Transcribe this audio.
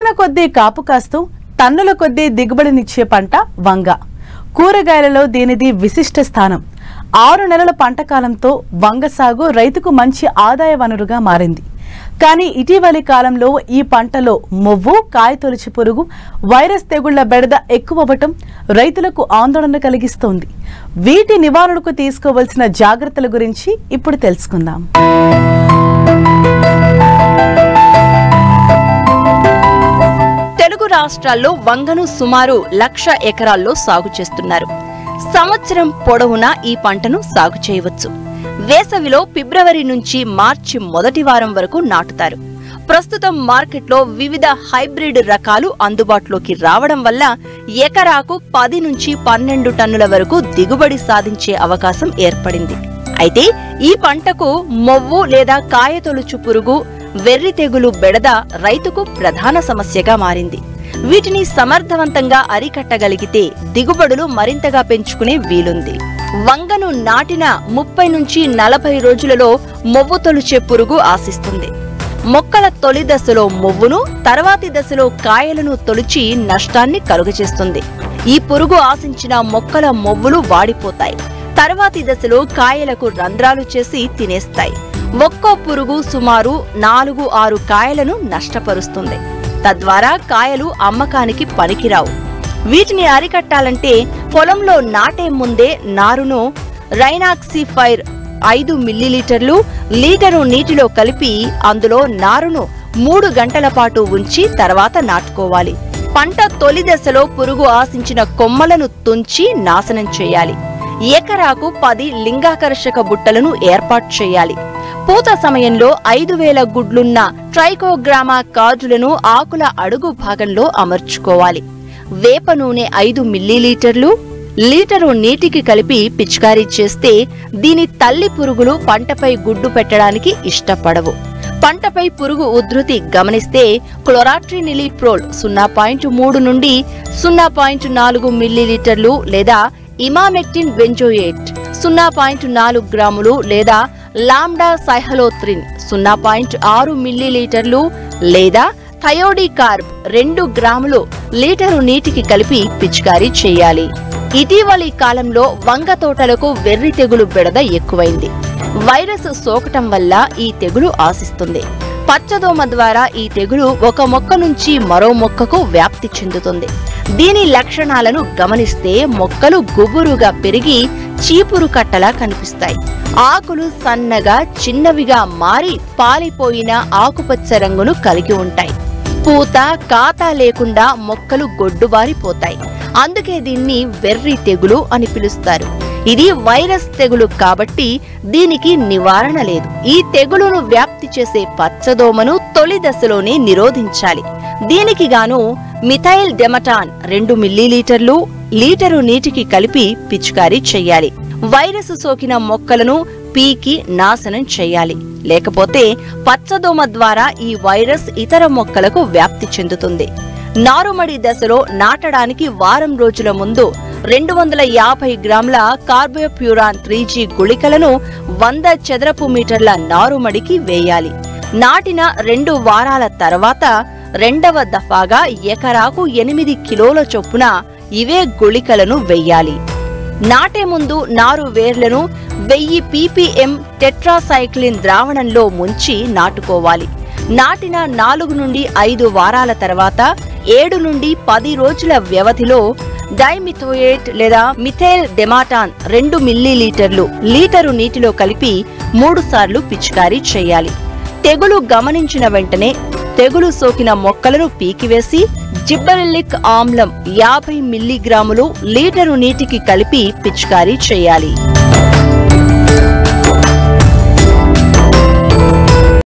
మొక్కల కొద్దీ కాపు కాస్తూ టన్నుల కొద్దీ దిగుబడినిచ్చే పంట వంగ. కూరగాయలలో దీనిది విశిష్ట స్థానం. 6 నెలల పంట కాలంతో వంగ సాగు రైతుకు మంచి ఆదాయ వనరుగా మారింది. కానీ ఇటీవలి కాలంలో ఈ పంటలో మొవ్వు, కాయతొలుచు పురుగు, వైరస్ తెగుళ్ల బెడద ఎక్కువవటం రైతులకు ఆందోళన కలిగిస్తోంది. వీటి నివారణకు తీసుకోవాల్సిన జాగ్రత్తల గురించి ఇప్పుడు తెలుసుకుందాం. తెలుగు రాష్ట్రాల్లో వంగను సుమారు 1,00,000 ఎకరాల్లో సాగు చేస్తున్నారు. సంవత్సరం పొడవునా ఈ పంటను సాగు చేయవచ్చు. వేసవిలో ఫిబ్రవరి నుంచి మార్చి మొదటి వారం వరకు నాటుతారు. ప్రస్తుతం మార్కెట్లో వివిధ హైబ్రిడ్ రకాలు అందుబాటులోకి రావడం వల్ల ఎకరాకు 10 నుంచి 12 టన్నుల వరకు దిగుబడి సాధించే అవకాశం ఏర్పడింది. అయితే ఈ పంటకు మొవ్వు లేదా కాయతొలుచు పురుగు, వెర్రి తెగులు బెడద రైతుకు ప్రధాన సమస్యగా మారింది. వీటిని సమర్థవంతంగా అరికట్టగలిగితే దిగుబడులు మరింతగా పెంచుకునే వీలుంది. వంగను నాటిన 30 నుంచి 40 రోజులలో మొవ్వు తొలిచే పురుగు ఆశిస్తుంది. మొక్కల తొలి దశలో మొవ్వును, తర్వాతి దశలో కాయలను తొలిచి నష్టాన్ని కలుగజేస్తుంది. ఈ పురుగు ఆశించిన మొక్కల మొవ్వులు వాడిపోతాయి. తర్వాతి దశలో కాయలకు రంధ్రాలు చేసి తినేస్తాయి. ఒక్కో పురుగు సుమారు 4-6 కాయలను నష్టపరుస్తుంది. తద్వారా కాయలు అమ్మకానికి పనికిరావు. వీటిని అరికట్టాలంటే పొలంలో నాటే ముందే నారును రైనాక్సిఫైర్ 5 మిల్లీలీటర్లు లీటరు నీటిలో కలిపి అందులో నారును 3 గంటల పాటు ఉంచి తర్వాత నాటుకోవాలి. పంట తొలి దశలో పురుగు ఆశించిన కొమ్మలను తుంచి నాశనం చేయాలి. ఎకరాకు 10 లింగాకర్షక బుట్టలను ఏర్పాటు చేయాలి. పూత సమయంలో 5,000 గుడ్లున్న ట్రైకోగ్రామా కార్డులను ఆకుల అడుగు భాగంలో అమర్చుకోవాలి. వేప నూనె 5 మిల్లీలీటర్లు లీటరు నీటికి కలిపి పిచికారీ చేస్తే దీని తల్లి పురుగులు పంటపై గుడ్డు పెట్టడానికి ఇష్టపడవు. పంటపై పురుగు ఉధృతి గమనిస్తే క్లోరాట్రినిలిప్రోల్ 0.3 నుండి 0.4 మిల్లీలీటర్లు లేదా ఇమామెక్టిన్ బెంజోయేట్ 0.4 గ్రాములు లేదా లాంబ్డా సైహలోత్రిన్ 0.6 మిల్లీలీటర్లు లేదా థయోడికార్బ్ 2 గ్రాములు లీటరు నీటికి కలిపి పిచికారీ చేయాలి. ఇటీవలి కాలంలో వంగ తోటలకు వెర్రి తెగులు బెడద ఎక్కువైంది. వైరస్ సోకటం వల్ల ఈ తెగులు ఆశిస్తుంది. పచ్చదోమ ద్వారా ఈ తెగులు ఒక మొక్క నుంచి మరో మొక్కకు వ్యాప్తి చెందుతుంది. దీని లక్షణాలను గమనిస్తే మొక్కలు గుబురుగా పెరిగి చీపురు కట్టలా కనిపిస్తాయి. ఆకులు సన్నగా చిన్నవిగా మారి పాలిపోయిన ఆకుపచ్చ రంగును కలిగి ఉంటాయి. పూత, కాత లేకుండా మొక్కలు గొడ్డుబారిపోతాయి. అందుకే దీన్ని వెర్రి తెగులు అని పిలుస్తారు. ఇది వైరస్ తెగులు కాబట్టి దీనికి నివారణ లేదు. ఈ తెగులును వ్యాప్తి చేసే పచ్చదోమను తొలి దశలోనే నిరోధించాలి. దీనికి గాను మిథైల్ డెమటాన్ 2 మిల్లీలీటర్లు లీటరు నీటికి కలిపి పిచికారీ చేయాలి. వైరస్ సోకిన మొక్కలను పీకి నాశనం చేయాలి. లేకపోతే పచ్చదోమ ద్వారా ఈ వైరస్ ఇతర మొక్కలకు వ్యాప్తి చెందుతుంది. నారుమడి దశలో నాటడానికి వారం రోజుల ముందు 250 గ్రాముల కార్బోప్యూరాన్ 3G గుళికలను 100 చదరపు మీటర్ల నారుమడికి వేయాలి. నాటిన 2 వారాల తర్వాత రెండవ దఫాగా ఎకరాకు 8 కిలోల చొప్పున ఇవే గుళికలను వెయ్యాలి. నాటే ముందు నారు వేర్లను 1000 ppm టెట్రాసైక్లిన్ ద్రావణంలో ముంచి నాటుకోవాలి. నాటిన 4 నుండి 5 వారాల తర్వాత 7 నుండి 10 రోజుల వ్యవధిలో డైమిథోయేట్ లేదా మిథైల్ డెమాటాన్ 2 మిల్లీలీటర్లు లీటరు నీటిలో కలిపి 3 సార్లు పిచికారీ చేయాలి. తెగులు గమనించిన వెంటనే తెగులు సోకిన మొక్కలను పీకివేసి జిబ్బరెల్లిక్ ఆమ్లం 50 మిల్లీగ్రాములు లీటరు నీటికి కలిపి పిచికారీ చేయాలి.